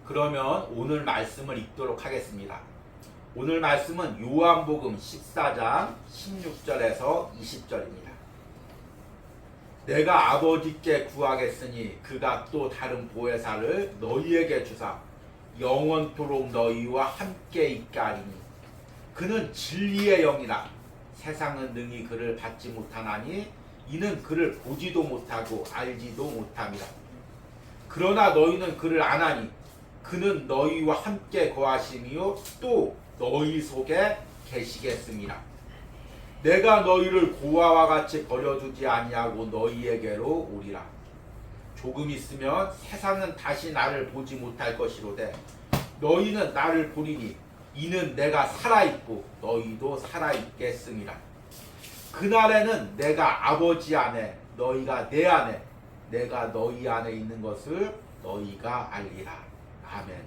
그러면 오늘 말씀을 읽도록 하겠습니다. 오늘 말씀은 요한복음 14장 16절에서 20절입니다. 내가 아버지께 구하겠으니 그가 또 다른 보혜사를 너희에게 주사 영원토록 너희와 함께 있게 하리니 그는 진리의 영이라. 세상은 능히 그를 받지 못하나니 이는 그를 보지도 못하고 알지도 못함이라. 그러나 너희는 그를 아나니 그는 너희와 함께 거하시며 또 너희 속에 계시겠습니다. 내가 너희를 고아와 같이 버려두지 아니하고 너희에게로 오리라. 조금 있으면 세상은 다시 나를 보지 못할 것이로되 너희는 나를 보리니 이는 내가 살아있고 너희도 살아있겠음이라. 그날에는 내가 아버지 안에 너희가 내 안에 내가 너희 안에 있는 것을 너희가 알리라. 아멘.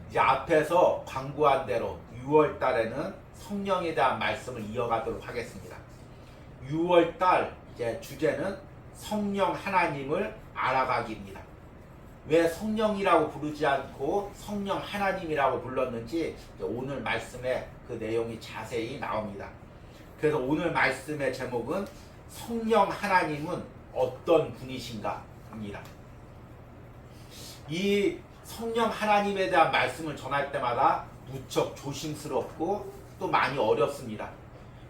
이제 앞에서 광고한 대로 6월 달에는 성령에 대한 말씀을 이어가도록 하겠습니다. 6월 달 이제 주제는 성령 하나님을 알아가기입니다. 왜 성령이라고 부르지 않고 성령 하나님이라고 불렀는지 오늘 말씀에 그 내용이 자세히 나옵니다. 그래서 오늘 말씀의 제목은 성령 하나님은 어떤 분이신가 합니다. 이 성령 하나님에 대한 말씀을 전할 때마다 무척 조심스럽고 또 많이 어렵습니다.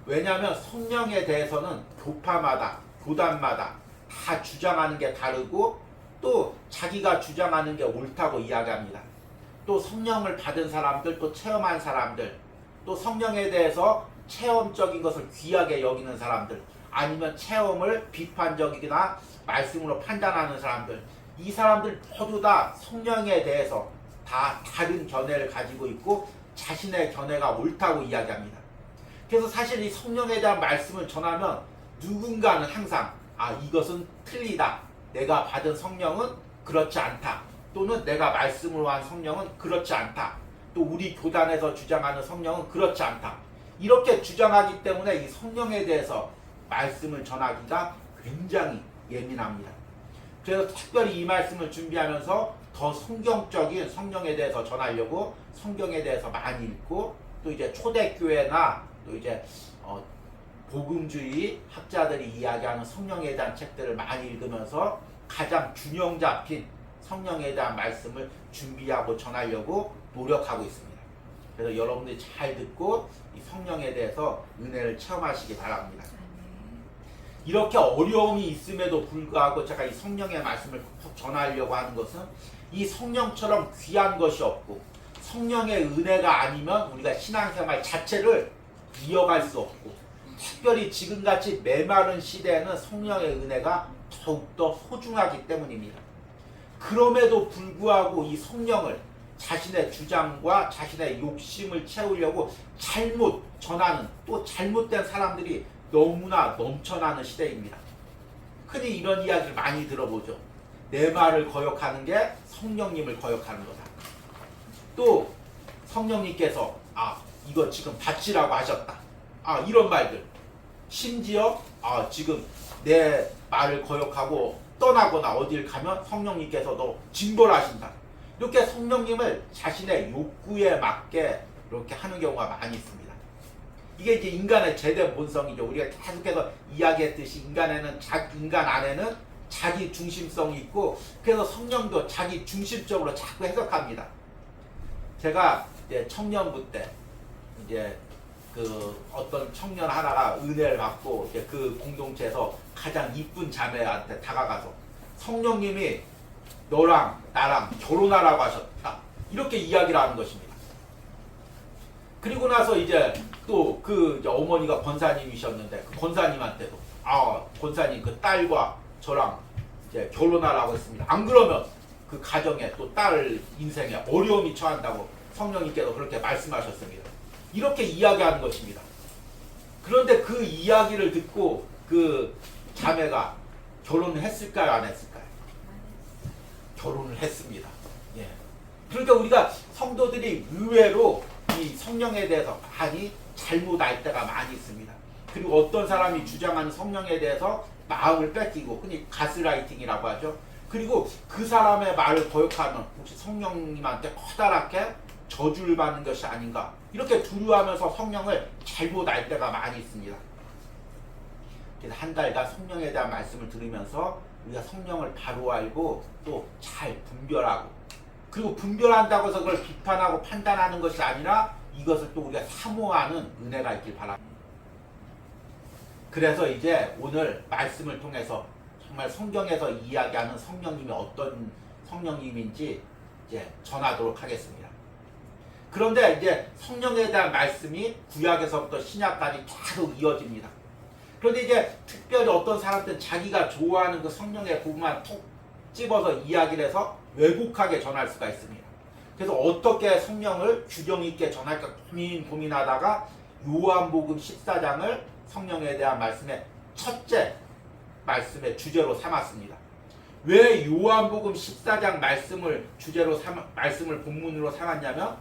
왜냐하면 성령에 대해서는 교파마다 교단마다 다 주장하는 게 다르고 또 자기가 주장하는 게 옳다고 이야기합니다. 또 성령을 받은 사람들, 또 체험한 사람들, 또 성령에 대해서 체험적인 것을 귀하게 여기는 사람들, 아니면 체험을 비판적이거나 말씀으로 판단하는 사람들, 이 사람들 모두 다 성령에 대해서 다 다른 견해를 가지고 있고 자신의 견해가 옳다고 이야기합니다. 그래서 사실 이 성령에 대한 말씀을 전하면 누군가는 항상 이것은 틀리다. 내가 받은 성령은 그렇지 않다. 또는 내가 말씀으로 한 성령은 그렇지 않다. 또 우리 교단에서 주장하는 성령은 그렇지 않다. 이렇게 주장하기 때문에 이 성령에 대해서 말씀을 전하기가 굉장히 예민합니다. 그래서 특별히 이 말씀을 준비하면서 더 성경적인 성령에 대해서 전하려고 성경에 대해서 많이 읽고 또 이제 초대교회나 또 이제 복음주의 학자들이 이야기하는 성령에 대한 책들을 많이 읽으면서 가장 균형 잡힌 성령에 대한 말씀을 준비하고 전하려고 노력하고 있습니다. 그래서 여러분들이 잘 듣고 이 성령에 대해서 은혜를 체험하시기 바랍니다. 이렇게 어려움이 있음에도 불구하고 제가 이 성령의 말씀을 전하려고 하는 것은 이 성령처럼 귀한 것이 없고 성령의 은혜가 아니면 우리가 신앙생활 자체를 이어갈 수 없고 특별히 지금같이 메마른 시대에는 성령의 은혜가 더욱더 소중하기 때문입니다. 그럼에도 불구하고 이 성령을 자신의 주장과 자신의 욕심을 채우려고 잘못 전하는 또 잘못된 사람들이 너무나 넘쳐나는 시대입니다. 흔히 이런 이야기를 많이 들어보죠. 내 말을 거역하는 게 성령님을 거역하는 거다. 또 성령님께서 이거 지금 바치라고 하셨다. 이런 말들. 심지어 지금 내 말을 거역하고 떠나거나 어딜 가면 성령님께서 너 징벌하신다. 이렇게 성령님을 자신의 욕구에 맞게 이렇게 하는 경우가 많이 있습니다. 이게 이제 인간의 제된 본성이죠. 우리가 계속해서 이야기했듯이 인간 안에는 자기 중심성이 있고 그래서 성령도 자기 중심적으로 자꾸 해석합니다. 제가 이제 청년부 때 이제 그 어떤 청년 하나가 은혜를 받고 이제 그 공동체에서 가장 이쁜 자매한테 다가가서 성령님이 너랑 나랑 결혼하라고 하셨다. 이렇게 이야기를 하는 것입니다. 그리고 나서 이제 또 그 어머니가 권사님이셨는데 그 권사님한테도 권사님 그 딸과 저랑 이제 결혼하라고 했습니다. 안 그러면 그 가정에 또 딸 인생에 어려움이 처한다고 성령님께서 그렇게 말씀하셨습니다. 이렇게 이야기하는 것입니다. 그런데 그 이야기를 듣고 그 자매가 결혼을 했을까요? 안 했을까요? 결혼을 했습니다. 예. 그러니까 우리가 성도들이 의외로 이 성령에 대해서 많이 잘못 알 때가 많이 있습니다. 그리고 어떤 사람이 주장하는 성령에 대해서 마음을 뺏기고 흔히 가스라이팅이라고 하죠. 그리고 그 사람의 말을 거역하면 혹시 성령님한테 커다랗게 저주를 받는 것이 아닌가, 이렇게 두려워하면서 성령을 잘못 알 때가 많이 있습니다. 그래서 한 달간 성령에 대한 말씀을 들으면서 우리가 성령을 바로 알고 또 잘 분별하고, 그리고 분별한다고 해서 그걸 비판하고 판단하는 것이 아니라 이것을 또 우리가 사모하는 은혜가 있길 바랍니다. 그래서 이제 오늘 말씀을 통해서 정말 성경에서 이야기하는 성령님이 어떤 성령님인지 이제 전하도록 하겠습니다. 그런데 이제 성령에 대한 말씀이 구약에서부터 신약까지 계속 이어집니다. 그런데 이제 특별히 어떤 사람들은 자기가 좋아하는 그 성령의 부분만 톡 집어서 이야기를 해서 왜곡하게 전할 수가 있습니다. 그래서 어떻게 성령을 균형 있게 전할까 고민하다가 요한복음 14장을 성령에 대한 말씀의 첫째 말씀의 주제로 삼았습니다. 왜 요한복음 14장 말씀을 말씀을 본문으로 삼았냐면,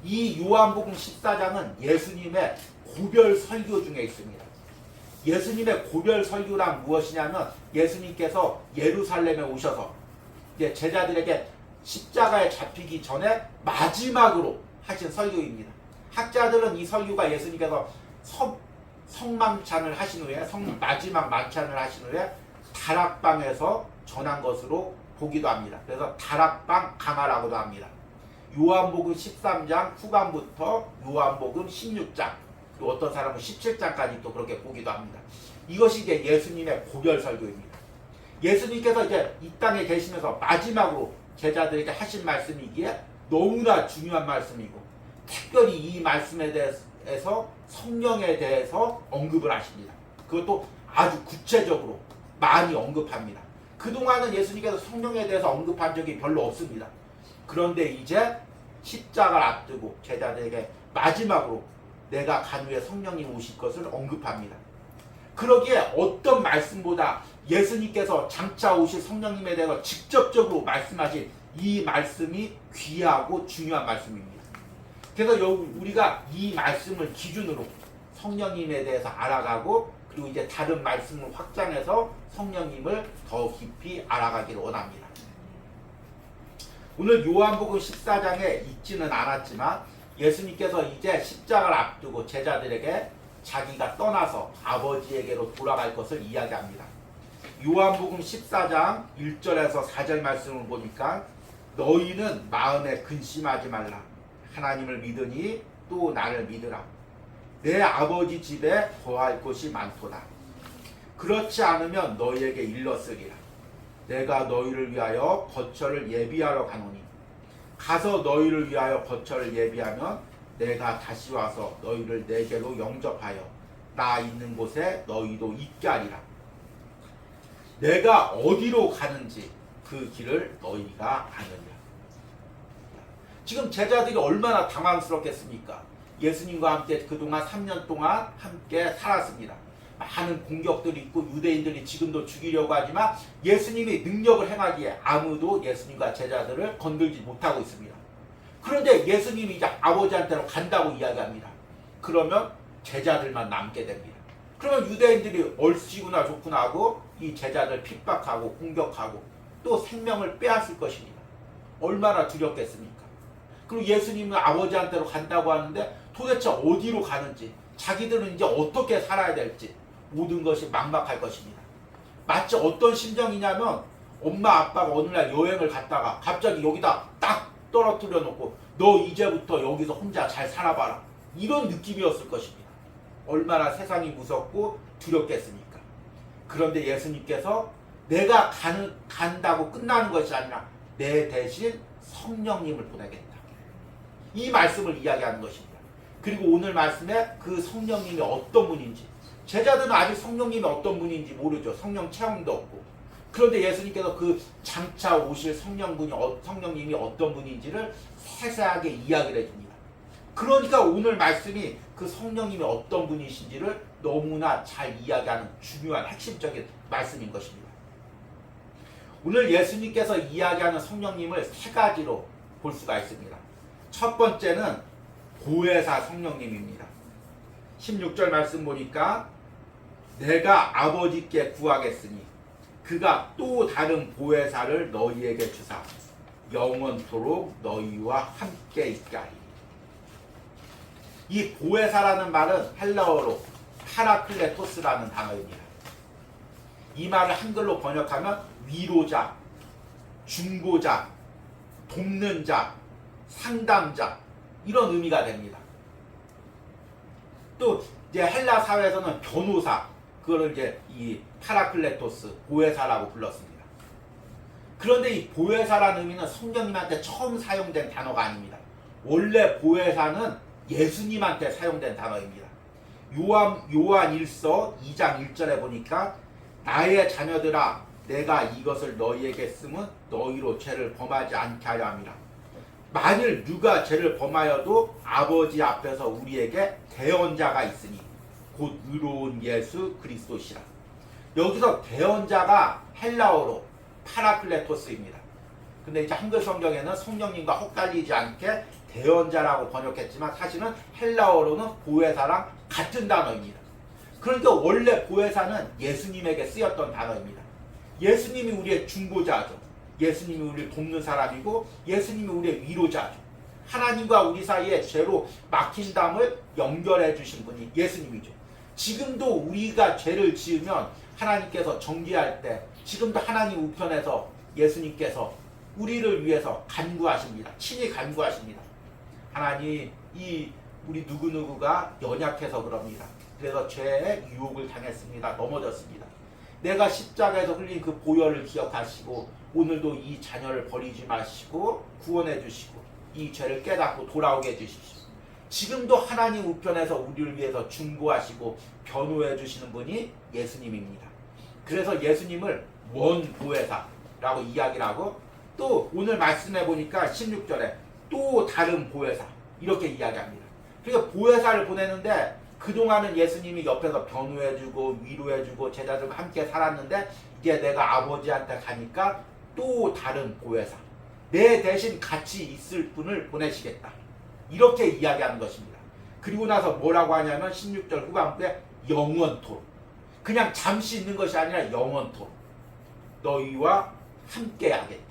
이 요한복음 14장은 예수님의 고별 설교 중에 있습니다. 예수님의 고별 설교란 무엇이냐면, 예수님께서 예루살렘에 오셔서 이제 제자들에게 십자가에 잡히기 전에 마지막으로 하신 설교입니다. 학자들은 이 설교가 예수님께서 성만찬을 하신 후에 마지막 만찬을 하신 후에 다락방에서 전한 것으로 보기도 합니다. 그래서 다락방 강화라고도 합니다. 요한복음 13장 후반부터 요한복음 16장, 그리고 어떤 사람은 17장까지 또 그렇게 보기도 합니다. 이것이 이제 예수님의 고별 설교입니다. 예수님께서 이제 이 땅에 계시면서 마지막으로 제자들에게 하신 말씀이기에 너무나 중요한 말씀이고, 특별히 이 말씀에 대해서 성령에 대해서 언급을 하십니다. 그것도 아주 구체적으로 많이 언급합니다. 그동안은 예수님께서 성령에 대해서 언급한 적이 별로 없습니다. 그런데 이제 십자가를 앞두고 제자들에게 마지막으로 내가 간 후에 성령님 오실 것을 언급합니다. 그러기에 어떤 말씀보다 예수님께서 장차 오실 성령님에 대해서 직접적으로 말씀하신 이 말씀이 귀하고 중요한 말씀입니다. 그래서 우리가 이 말씀을 기준으로 성령님에 대해서 알아가고, 그리고 이제 다른 말씀을 확장해서 성령님을 더 깊이 알아가기를 원합니다. 오늘 요한복음 14장에 있지는 않았지만 예수님께서 이제 십자가를 앞두고 제자들에게 자기가 떠나서 아버지에게로 돌아갈 것을 이야기합니다. 요한복음 14장 1절에서 4절 말씀을 보니까, 너희는 마음에 근심하지 말라. 하나님을 믿으니 또 나를 믿으라. 내 아버지 집에 거할 곳이 많도다. 그렇지 않으면 너희에게 일렀으리라. 내가 너희를 위하여 거처를 예비하러 가노니, 가서 너희를 위하여 거처를 예비하면 내가 다시 와서 너희를 내게로 영접하여 나 있는 곳에 너희도 있게 하리라. 내가 어디로 가는지 그 길을 너희가 아느니라. 지금 제자들이 얼마나 당황스럽겠습니까? 예수님과 함께 그동안 3년 동안 함께 살았습니다. 많은 공격들이 있고 유대인들이 지금도 죽이려고 하지만 예수님이 능력을 행하기에 아무도 예수님과 제자들을 건들지 못하고 있습니다. 그런데 예수님이 이제 아버지한테로 간다고 이야기합니다. 그러면 제자들만 남게 됩니다. 그러면 유대인들이 얼씨구나 좋구나 하고 이 제자들 핍박하고 공격하고 또 생명을 빼앗을 것입니다. 얼마나 두렵겠습니까? 그리고 예수님은 아버지한테로 간다고 하는데 도대체 어디로 가는지, 자기들은 이제 어떻게 살아야 될지 모든 것이 막막할 것입니다. 마치 어떤 심정이냐면, 엄마 아빠가 어느 날 여행을 갔다가 갑자기 여기다 딱 떨어뜨려 놓고 너 이제부터 여기서 혼자 잘 살아봐라, 이런 느낌이었을 것입니다. 얼마나 세상이 무섭고 두렵겠습니까? 그런데 예수님께서 내가 간다고 끝나는 것이 아니라 내 대신 성령님을 보내겠다, 이 말씀을 이야기하는 것입니다. 그리고 오늘 말씀에 그 성령님이 어떤 분인지, 제자들은 아직 성령님이 어떤 분인지 모르죠. 성령 체험도 없고. 그런데 예수님께서 그 장차 오실 성령님이 어떤 분인지를 세세하게 이야기를 해줍니다. 그러니까 오늘 말씀이 그 성령님이 어떤 분이신지를 너무나 잘 이야기하는 중요한 핵심적인 말씀인 것입니다. 오늘 예수님께서 이야기하는 성령님을 세 가지로 볼 수가 있습니다. 첫 번째는 보혜사 성령님입니다. 16절 말씀 보니까 내가 아버지께 구하겠으니 그가 또 다른 보혜사를 너희에게 주사 영원토록 너희와 함께 있게 하리니. 이 보혜사라는 말은 헬라어로 파라클레토스라는 단어입니다. 이 말을 한글로 번역하면 위로자, 중보자, 돕는 자, 상담자 이런 의미가 됩니다. 또 이제 헬라 사회에서는 변호사, 그거를 이제 이 파라클레토스, 보혜사라고 불렀습니다. 그런데 이 보혜사라는 의미는 성령님한테 처음 사용된 단어가 아닙니다. 원래 보혜사는 예수님한테 사용된 단어입니다. 요한 1서 2장 1절에 보니까 나의 자녀들아 내가 이것을 너희에게 쓰면 너희로 죄를 범하지 않게 하려 함이라. 만일 누가 죄를 범하여도 아버지 앞에서 우리에게 대언자가 있으니 곧 의로운 예수 그리스도시라. 여기서 대언자가 헬라어로 파라클레토스입니다. 근데 이제 한글 성경에는 성령님과 헛갈리지 않게 대언자라고 번역했지만 사실은 헬라어로는 보혜사랑 같은 단어입니다. 그러니까 원래 보혜사는 예수님에게 쓰였던 단어입니다. 예수님이 우리의 중보자죠. 예수님이 우리를 돕는 사람이고 예수님이 우리의 위로자죠. 하나님과 우리 사이에 죄로 막힌 담을 연결해 주신 분이 예수님이죠. 지금도 우리가 죄를 지으면 하나님께서 정죄할 때 지금도 하나님 우편에서 예수님께서 우리를 위해서 간구하십니다. 친히 간구하십니다. 하나님, 이 우리 누구누구가 연약해서 그럽니다. 그래서 죄의 유혹을 당했습니다. 넘어졌습니다. 내가 십자가에서 흘린 그 보혈을 기억하시고 오늘도 이 자녀를 버리지 마시고 구원해 주시고 이 죄를 깨닫고 돌아오게 해주십시오. 지금도 하나님 우편에서 우리를 위해서 중보하시고 변호해 주시는 분이 예수님입니다. 그래서 예수님을 원보혜사라고 이야기를 하고 또 오늘 말씀해 보니까 16절에 또 다른 보혜사 이렇게 이야기합니다. 그러니까 보혜사를 보내는데 그동안은 예수님이 옆에서 변호해주고 위로해주고 제자들과 함께 살았는데 이제 내가 아버지한테 가니까 또 다른 보혜사, 내 대신 같이 있을 분을 보내시겠다. 이렇게 이야기하는 것입니다. 그리고 나서 뭐라고 하냐면 16절 후반부에 영원토록, 그냥 잠시 있는 것이 아니라 영원토록 너희와 함께 하겠다.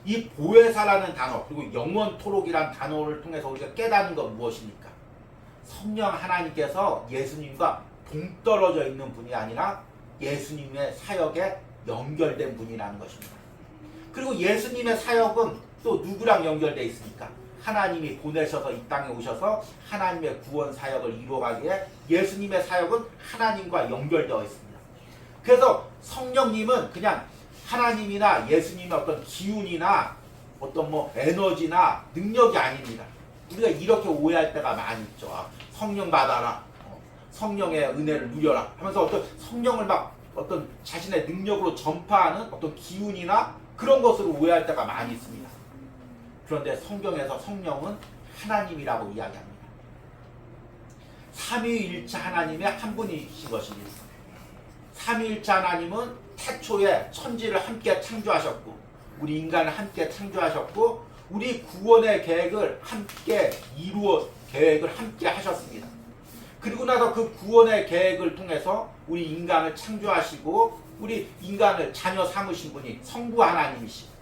이 보혜사라는 단어 그리고 영원토록이라는 단어를 통해서 우리가 깨닫는 건 무엇입니까? 성령 하나님께서 예수님과 동떨어져 있는 분이 아니라 예수님의 사역에 연결된 분이라는 것입니다. 그리고 예수님의 사역은 또 누구랑 연결되어 있습니까? 하나님이 보내셔서 이 땅에 오셔서 하나님의 구원 사역을 이루어가기에 예수님의 사역은 하나님과 연결되어 있습니다. 그래서 성령님은 그냥 하나님이나 예수님의 어떤 기운이나 어떤 뭐 에너지나 능력이 아닙니다. 우리가 이렇게 오해할 때가 많이 있죠. 성령 받아라, 성령의 은혜를 누려라 하면서 어떤 성령을 막 어떤 자신의 능력으로 전파하는 어떤 기운이나 그런 것으로 오해할 때가 많이 있습니다. 그런데 성경에서 성령은 하나님이라고 이야기합니다. 삼위일체 하나님의 한 분이신 것입니다. 삼위일체 하나님은 태초에 천지를 함께 창조하셨고 우리 인간을 함께 창조하셨고 우리 구원의 계획을 함께 계획을 함께 하셨습니다. 그리고 나서 그 구원의 계획을 통해서 우리 인간을 창조하시고 우리 인간을 자녀 삼으신 분이 성부 하나님이시고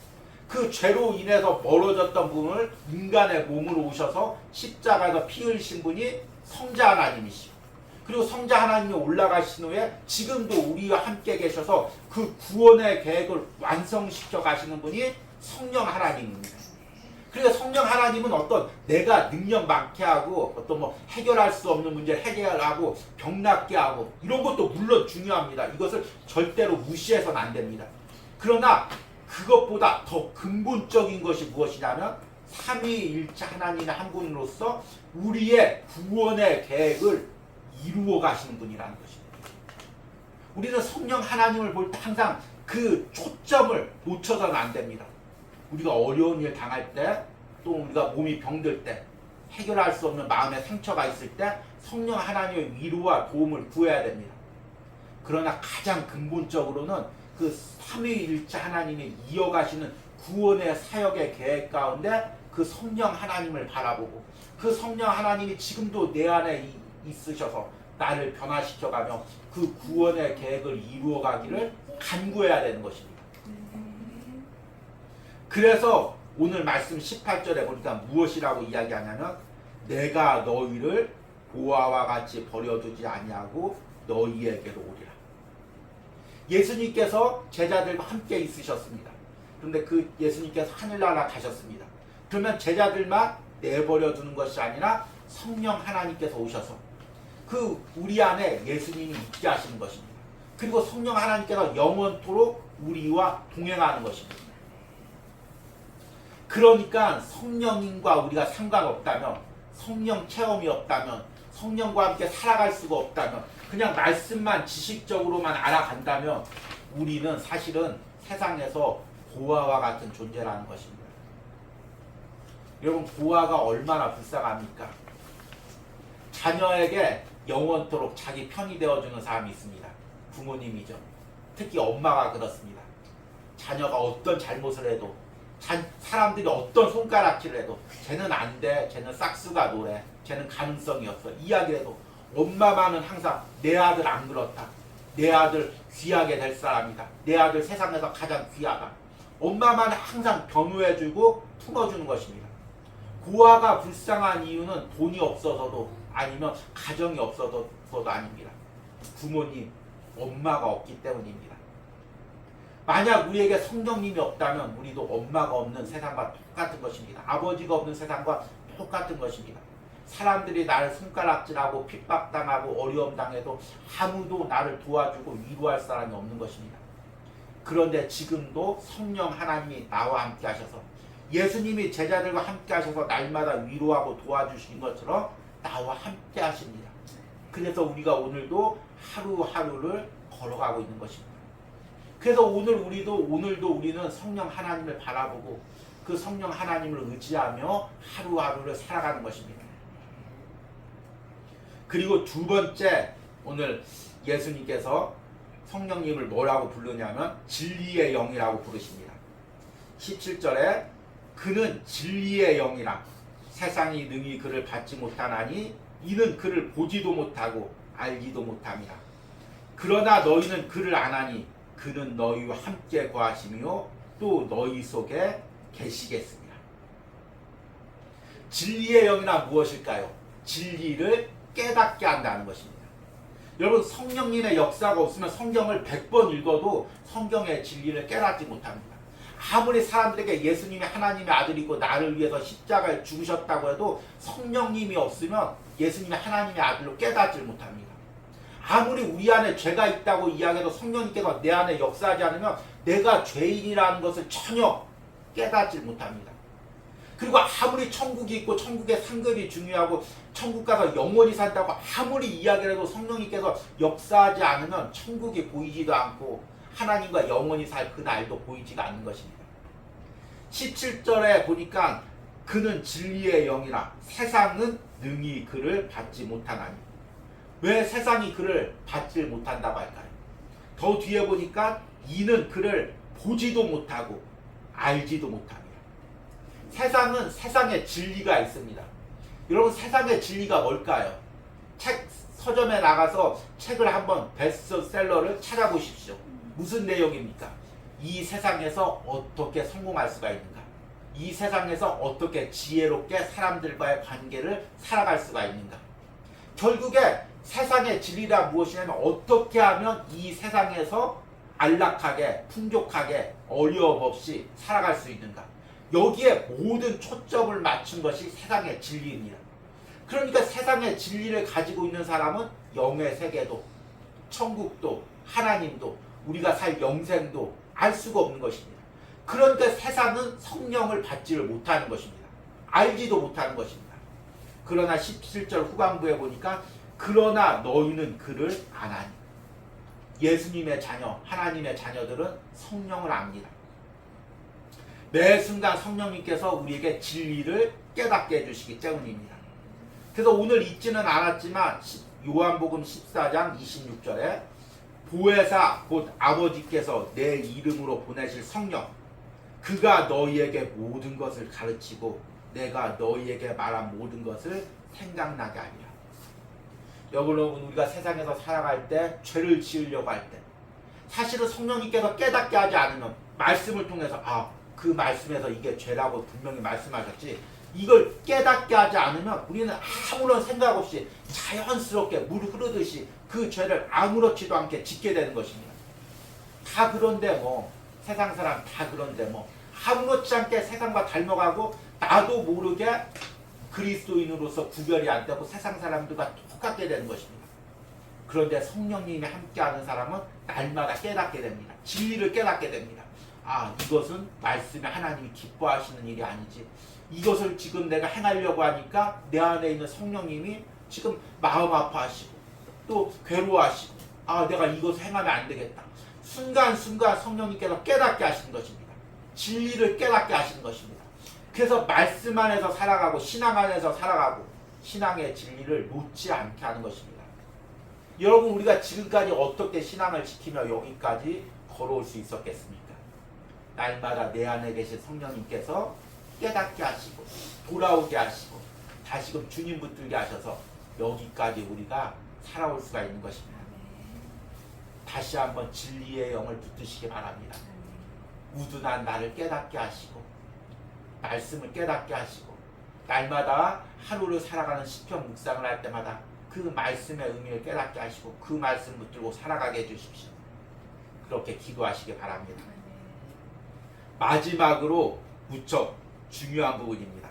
그 죄로 인해서 멀어졌던 분을 인간의 몸으로 오셔서 십자가에서 피 흘리신 분이 성자 하나님이시고 그리고 성자 하나님이 올라가신 후에 지금도 우리와 함께 계셔서 그 구원의 계획을 완성시켜 가시는 분이 성령 하나님입니다. 그러니까 성령 하나님은 어떤 내가 능력 많게 하고 어떤 뭐 해결할 수 없는 문제를 해결하고 병 낫게 하고 이런 것도 물론 중요합니다. 이것을 절대로 무시해서는 안 됩니다. 그러나 그것보다 더 근본적인 것이 무엇이냐면 삼위일체 하나님의 한 분으로서 우리의 구원의 계획을 이루어 가시는 분이라는 것입니다. 우리는 성령 하나님을 볼 때 항상 그 초점을 놓쳐서는 안 됩니다. 우리가 어려운 일 당할 때, 또 우리가 몸이 병들 때, 해결할 수 없는 마음의 상처가 있을 때 성령 하나님의 위로와 도움을 구해야 됩니다. 그러나 가장 근본적으로는 그 삼위일체 하나님이 이어가시는 구원의 사역의 계획 가운데 그 성령 하나님을 바라보고 그 성령 하나님이 지금도 내 안에 있으셔서 나를 변화시켜가며 그 구원의 계획을 이루어가기를 간구해야 되는 것입니다. 그래서 오늘 말씀 18절에 보니까 무엇이라고 이야기하냐면 내가 너희를 보아와 같이 버려두지 아니하고 너희에게로 오리라. 예수님께서 제자들과 함께 있으셨습니다. 그런데 그 예수님께서 하늘나라 가셨습니다. 그러면 제자들만 내버려 두는 것이 아니라 성령 하나님께서 오셔서 그 우리 안에 예수님이 있게 하시는 것입니다. 그리고 성령 하나님께서 영원토록 우리와 동행하는 것입니다. 그러니까 성령님과 우리가 상관없다면, 성령 체험이 없다면, 성령과 함께 살아갈 수가 없다면, 그냥 말씀만 지식적으로만 알아간다면 우리는 사실은 세상에서 고아와 같은 존재라는 것입니다. 여러분, 고아가 얼마나 불쌍합니까? 자녀에게 영원토록 자기 편이 되어주는 사람이 있습니다. 부모님이죠. 특히 엄마가 그렇습니다. 자녀가 어떤 잘못을 해도, 사람들이 어떤 손가락질을 해도 쟤는 안 돼, 쟤는 싹수가 노래, 쟤는 가능성이 없어 이야기를 해도 엄마만은 항상 내 아들 안 그렇다, 내 아들 귀하게 될 사람이다, 내 아들 세상에서 가장 귀하다, 엄마만 항상 변호해주고 품어주는 것입니다. 고아가 불쌍한 이유는 돈이 없어서도 아니면 가정이 없어서도 아닙니다. 부모님, 엄마가 없기 때문입니다. 만약 우리에게 성령님이 없다면 우리도 엄마가 없는 세상과 똑같은 것입니다. 아버지가 없는 세상과 똑같은 것입니다. 사람들이 나를 손가락질하고 핍박당하고 어려움 당해도 아무도 나를 도와주고 위로할 사람이 없는 것입니다. 그런데 지금도 성령 하나님이 나와 함께 하셔서, 예수님이 제자들과 함께 하셔서 날마다 위로하고 도와주신 것처럼 나와 함께 하십니다. 그래서 우리가 오늘도 하루하루를 걸어가고 있는 것입니다. 그래서 오늘도 우리는 성령 하나님을 바라보고 그 성령 하나님을 의지하며 하루하루를 살아가는 것입니다. 그리고 두 번째, 오늘 예수님께서 성령님을 뭐라고 부르냐면 진리의 영이라고 부르십니다. 17절에 그는 진리의 영이라 세상이 능히 그를 받지 못하나니 이는 그를 보지도 못하고 알지도 못함이라. 그러나 너희는 그를 아나니 그는 너희와 함께 거하시며 또 너희 속에 계시겠습니다. 진리의 영이나 무엇일까요? 진리를 깨닫게 한다는 것입니다. 여러분, 성령님의 역사가 없으면 성경을 100번 읽어도 성경의 진리를 깨닫지 못합니다. 아무리 사람들에게 예수님이 하나님의 아들이고 나를 위해서 십자가에 죽으셨다고 해도 성령님이 없으면 예수님이 하나님의 아들로 깨닫지 못합니다. 아무리 우리 안에 죄가 있다고 이야기해도 성령님께서 내 안에 역사하지 않으면 내가 죄인이라는 것을 전혀 깨닫지 못합니다. 그리고 아무리 천국이 있고 천국의 상급이 중요하고 천국 가서 영원히 산다고 아무리 이야기를 해도 성령님께서 역사하지 않으면 천국이 보이지도 않고 하나님과 영원히 살 그날도 보이지가 않는 것입니다. 17절에 보니까 그는 진리의 영이라 세상은 능히 그를 받지 못하나니. 왜 세상이 그를 받지 못한다고 할까요? 더 뒤에 보니까 이는 그를 보지도 못하고 알지도 못합니다. 세상은 세상의 진리가 있습니다. 여러분, 세상의 진리가 뭘까요? 서점에 나가서 책을 한번 베스트셀러를 찾아보십시오. 무슨 내용입니까? 이 세상에서 어떻게 성공할 수가 있는가? 이 세상에서 어떻게 지혜롭게 사람들과의 관계를 살아갈 수가 있는가? 결국에 세상의 진리가 무엇이냐면 어떻게 하면 이 세상에서 안락하게, 풍족하게, 어려움 없이 살아갈 수 있는가? 여기에 모든 초점을 맞춘 것이 세상의 진리입니다. 그러니까 세상의 진리를 가지고 있는 사람은 영의 세계도, 천국도, 하나님도, 우리가 살 영생도 알 수가 없는 것입니다. 그러니까 세상은 성령을 받지를 못하는 것입니다. 알지도 못하는 것입니다. 그러나 17절 후반부에 보니까 그러나 너희는 그를 아나니. 예수님의 자녀, 하나님의 자녀들은 성령을 압니다. 매 순간 성령님께서 우리에게 진리를 깨닫게 해주시기 때문입니다. 그래서 오늘 읽지는 않았지만 요한복음 14장 26절에 보혜사 곧 아버지께서 내 이름으로 보내실 성령, 그가 너희에게 모든 것을 가르치고 내가 너희에게 말한 모든 것을 생각나게 하리라. 여러분 우리가 세상에서 살아갈 때 죄를 지으려고 할 때 사실은 성령님께서 깨닫게 하지 않으면 말씀을 통해서 그 말씀에서 이게 죄라고 분명히 말씀하셨지 이걸 깨닫게 하지 않으면 우리는 아무런 생각 없이 자연스럽게 물 흐르듯이 그 죄를 아무렇지도 않게 짓게 되는 것입니다. 다 그런데 뭐 세상 사람 다 그런데 뭐 아무렇지 않게 세상과 닮아가고 나도 모르게 그리스도인으로서 구별이 안 되고 세상 사람들과 똑같게 되는 것입니다. 그런데 성령님이 함께하는 사람은 날마다 깨닫게 됩니다. 진리를 깨닫게 됩니다. 이것은 말씀에 하나님이 기뻐하시는 일이 아니지. 이것을 지금 내가 행하려고 하니까 내 안에 있는 성령님이 지금 마음 아파하시고 또 괴로워하시고 내가 이것을 행하면 안 되겠다. 순간순간 성령님께서 깨닫게 하시는 것입니다. 진리를 깨닫게 하시는 것입니다. 그래서 말씀 안에서 살아가고 신앙 안에서 살아가고 신앙의 진리를 놓지 않게 하는 것입니다. 여러분 우리가 지금까지 어떻게 신앙을 지키며 여기까지 걸어올 수 있었겠습니까? 날마다 내 안에 계신 성령님께서 깨닫게 하시고 돌아오게 하시고 다시금 주님 붙들게 하셔서 여기까지 우리가 살아올 수가 있는 것입니다. 다시 한번 진리의 영을 붙드시기 바랍니다. 우둔한 나를 깨닫게 하시고 말씀을 깨닫게 하시고 날마다 하루를 살아가는 시편 묵상을 할 때마다 그 말씀의 의미를 깨닫게 하시고 그 말씀 붙들고 살아가게 해주십시오. 그렇게 기도하시기 바랍니다. 마지막으로 무척 중요한 부분입니다.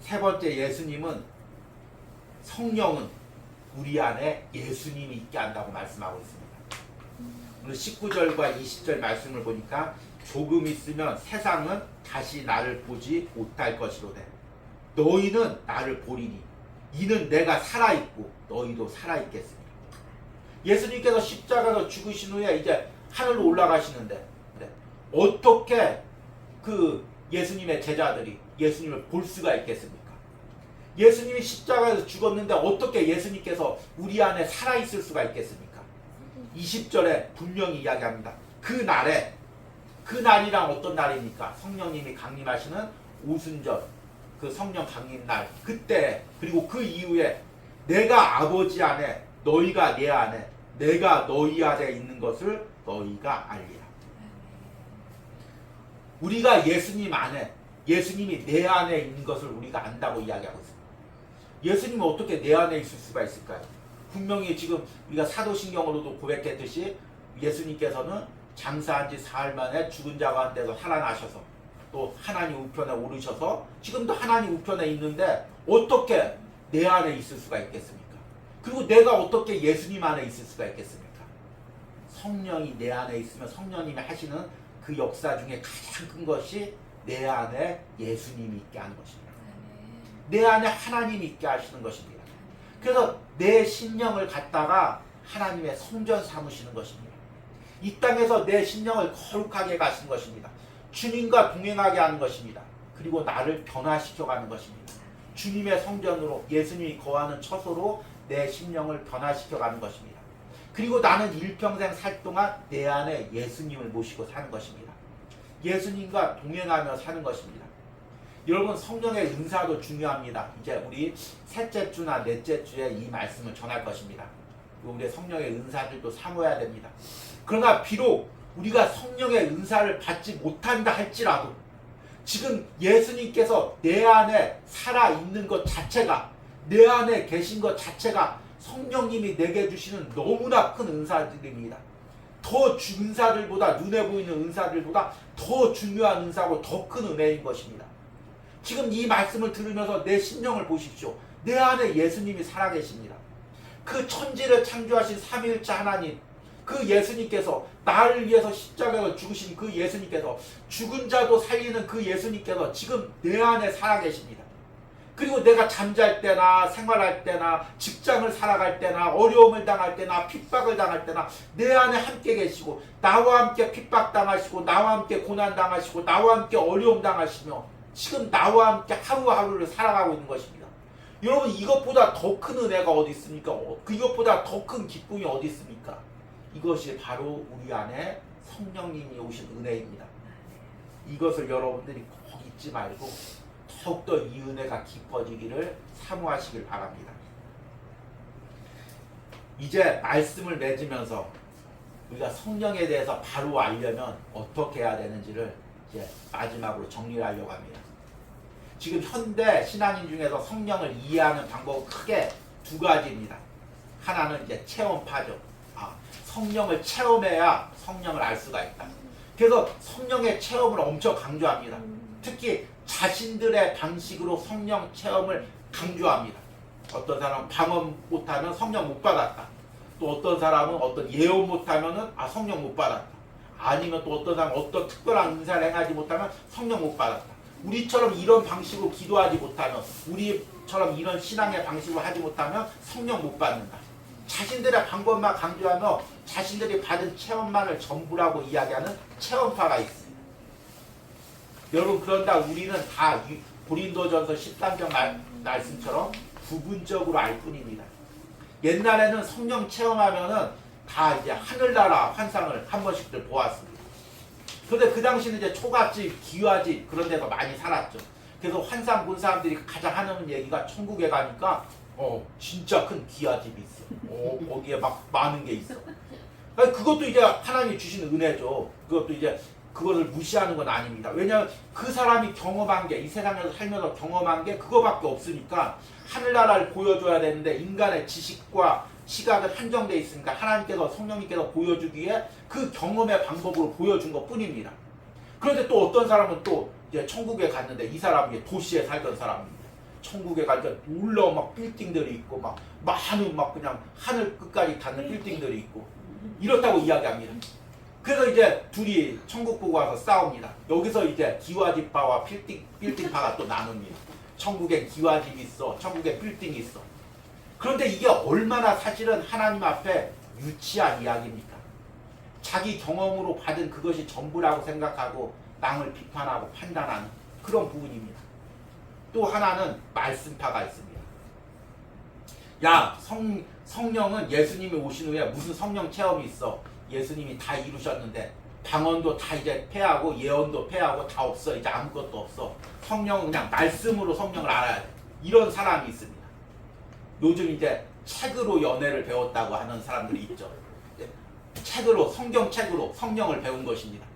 세 번째, 예수님은 성령은 우리 안에 예수님이 있게 한다고 말씀하고 있습니다. 오늘 19절과 20절 말씀을 보니까 조금 있으면 세상은 다시 나를 보지 못할 것이로되 너희는 나를 보리니 이는 내가 살아있고 너희도 살아있겠습니다. 예수님께서 십자가에서 죽으신 후에 이제 하늘로 올라가시는데 어떻게 그 예수님의 제자들이 예수님을 볼 수가 있겠습니까? 예수님이 십자가에서 죽었는데 어떻게 예수님께서 우리 안에 살아있을 수가 있겠습니까? 20절에 분명히 이야기합니다. 그 날이랑 어떤 날입니까? 성령님이 강림하시는 오순절, 그 성령 강림날, 그때 그리고 그 이후에 내가 아버지 안에 너희가 내 안에 내가 너희 안에 있는 것을 너희가 알리라. 우리가 예수님 안에 예수님이 내 안에 있는 것을 우리가 안다고 이야기하고 있습니다. 예수님은 어떻게 내 안에 있을 수가 있을까요? 분명히 지금 우리가 사도신경으로도 고백했듯이 예수님께서는 장사한 지 사흘 만에 죽은 자 가운데서 살아나셔서 또 하나님 우편에 오르셔서 지금도 하나님 우편에 있는데 어떻게 내 안에 있을 수가 있겠습니까? 그리고 내가 어떻게 예수님 안에 있을 수가 있겠습니까? 성령이 내 안에 있으면 성령님이 하시는 그 역사 중에 가장 큰 것이 내 안에 예수님이 있게 하는 것입니다. 내 안에 하나님이 있게 하시는 것입니다. 그래서 내 심령을 갖다가 하나님의 성전 삼으시는 것입니다. 이 땅에서 내 심령을 거룩하게 가시는 것입니다. 주님과 동행하게 하는 것입니다. 그리고 나를 변화시켜가는 것입니다. 주님의 성전으로 예수님이 거하는 처소로 내 심령을 변화시켜가는 것입니다. 그리고 나는 일평생 살 동안 내 안에 예수님을 모시고 사는 것입니다. 예수님과 동행하며 사는 것입니다. 여러분 성령의 은사도 중요합니다. 이제 우리 셋째 주나 넷째 주에 이 말씀을 전할 것입니다. 우리의 성령의 은사들도 사모해야 됩니다. 그러나 비록 우리가 성령의 은사를 받지 못한다 할지라도 지금 예수님께서 내 안에 살아있는 것 자체가 내 안에 계신 것 자체가 성령님이 내게 주시는 너무나 큰 은사들입니다. 더 은사들보다 눈에 보이는 은사들보다 더 중요한 은사고 더 큰 은혜인 것입니다. 지금 이 말씀을 들으면서 내 심령을 보십시오. 내 안에 예수님이 살아계십니다. 그 천지를 창조하신 삼위일체 하나님, 그 예수님께서 나를 위해서 십자가에서 죽으신 그 예수님께서 죽은 자도 살리는 그 예수님께서 지금 내 안에 살아계십니다. 그리고 내가 잠잘 때나 생활할 때나 직장을 살아갈 때나 어려움을 당할 때나 핍박을 당할 때나 내 안에 함께 계시고 나와 함께 핍박당하시고 나와 함께 고난당하시고 나와 함께 어려움 당하시며 지금 나와 함께 하루하루를 살아가고 있는 것입니다. 여러분 이것보다 더 큰 은혜가 어디 있습니까? 이것보다 더 큰 기쁨이 어디 있습니까? 이것이 바로 우리 안에 성령님이 오신 은혜입니다. 이것을 여러분들이 꼭 잊지 말고 더욱더 이 은혜가 깊어지기를 사모하시길 바랍니다. 이제 말씀을 맺으면서 우리가 성령에 대해서 바로 알려면 어떻게 해야 되는지를 이제 마지막으로 정리를 하려고 합니다. 지금 현대 신앙인 중에서 성령을 이해하는 방법은 크게 두 가지입니다. 하나는 이제 체험파죠. 성령을 체험해야 성령을 알 수가 있다. 그래서 성령의 체험을 엄청 강조합니다. 특히 자신들의 방식으로 성령 체험을 강조합니다. 어떤 사람은 방언 못하면 성령 못 받았다. 또 어떤 사람은 어떤 예언 못하면 성령 못 받았다. 아니면 또 어떤 사람은 어떤 특별한 은사를 행하지 못하면 성령 못 받았다. 우리처럼 이런 방식으로 기도하지 못하면, 우리처럼 이런 신앙의 방식으로 하지 못하면 성령 못 받는다. 자신들의 방법만 강조하며 자신들이 받은 체험만을 전부라고 이야기하는 체험파가 있습니다. 여러분, 그런다 우리는 다 고린도전서 13장 말씀처럼 부분적으로 알 뿐입니다. 옛날에는 성령 체험하면은 다 이제 하늘나라 환상을 한 번씩들 보았습니다. 그런데 그 당시는 이제 초가집, 기와집 그런 데서 많이 살았죠. 그래서 환상 본 사람들이 가장 하는 얘기가 천국에 가니까 진짜 큰 기와집이 있어. 거기에 막 많은 게 있어. 그것도 이제 하나님이 주시는 은혜죠. 그것도 이제 그거를 무시하는 건 아닙니다. 왜냐하면 그 사람이 경험한 게, 이 세상에서 살면서 경험한 게 그거밖에 없으니까 하늘나라를 보여줘야 되는데 인간의 지식과 시각은 한정되어 있으니까 하나님께서, 성령님께서 보여주기에 그 경험의 방법으로 보여준 것 뿐입니다. 그런데 또 어떤 사람은 또 이제 천국에 갔는데, 이 사람이 도시에 살던 사람입니다. 천국에 가니까 놀라운 막 빌딩들이 있고 막 많은 막 그냥 하늘 끝까지 닿는 빌딩들이 있고 이렇다고 이야기합니다. 그래서 이제 둘이 천국 보고 와서 싸웁니다. 여기서 이제 기와집파와 빌딩파가 또 나눕니다. 천국에 기와집이 있어, 천국에 빌딩이 있어. 그런데 이게 얼마나 사실은 하나님 앞에 유치한 이야기입니까? 자기 경험으로 받은 그것이 전부라고 생각하고 남을 비판하고 판단하는 그런 부분입니다. 또 하나는 말씀파가 있습니다. 야, 성령은 예수님이 오신 후에 무슨 성령 체험이 있어? 예수님이 다 이루셨는데 방언도 다 이제 폐하고 예언도 폐하고 다 없어. 이제 아무것도 없어. 성령은 그냥 말씀으로 성령을 알아야 돼. 이런 사람이 있습니다. 요즘 이제 책으로 연애를 배웠다고 하는 사람들이 있죠. 책으로, 성경책으로 성령을 배운 것입니다.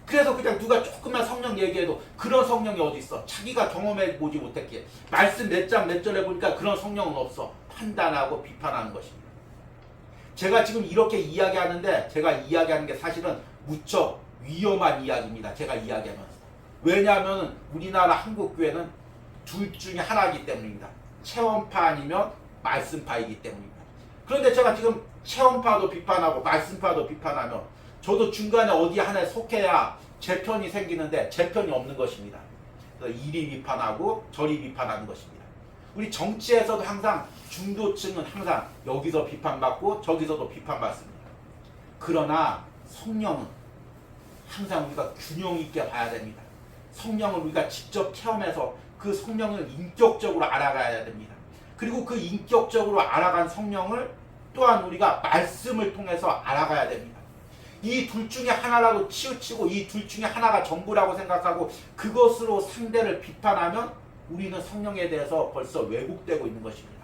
그래서 그냥 누가 조금만 성령 얘기해도 그런 성령이 어디 있어? 자기가 경험해 보지 못했기에 말씀 몇 장 몇 절에 보니까 그런 성령은 없어. 판단하고 비판하는 것입니다. 제가 지금 이렇게 이야기하는데 제가 이야기하는 게 사실은 무척 위험한 이야기입니다. 제가 이야기하면서. 왜냐하면 우리나라 한국교회는 둘 중에 하나이기 때문입니다. 체험파 아니면 말씀파이기 때문입니다. 그런데 제가 지금 체험파도 비판하고 말씀파도 비판하며 저도 중간에 어디 하나에 속해야 제 편이 생기는데 제 편이 없는 것입니다. 그래서 이리 비판하고 저리 비판하는 것입니다. 우리 정치에서도 항상 중도층은 항상 여기서 비판받고 저기서도 비판받습니다. 그러나 성령은 항상 우리가 균형 있게 봐야 됩니다. 성령을 우리가 직접 체험해서 그 성령을 인격적으로 알아가야 됩니다. 그리고 그 인격적으로 알아간 성령을 또한 우리가 말씀을 통해서 알아가야 됩니다. 이 둘 중에 하나라도 치우치고 이 둘 중에 하나가 전부라고 생각하고 그것으로 상대를 비판하면 우리는 성령에 대해서 벌써 왜곡되고 있는 것입니다.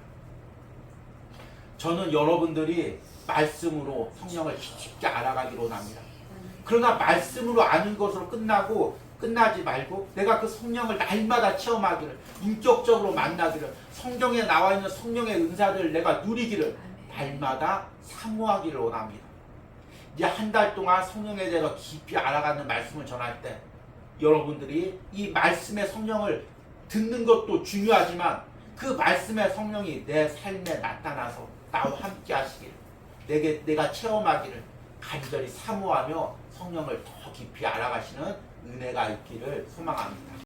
저는 여러분들이 말씀으로 성령을 깊게 알아가기로 원합니다. 그러나 말씀으로 아는 것으로 끝나지 말고 내가 그 성령을 날마다 체험하기를, 인격적으로 만나기를, 성경에 나와 있는 성령의 은사들을 내가 누리기를 날마다 사모하기를 원합니다. 이제 한 달 동안 성령에 대해서 깊이 알아가는 말씀을 전할 때 여러분들이 이 말씀의 성령을 듣는 것도 중요하지만 그 말씀의 성령이 내 삶에 나타나서 나와 함께 하시기를, 내가 체험하기를 간절히 사모하며 성령을 더 깊이 알아가시는 은혜가 있기를 소망합니다.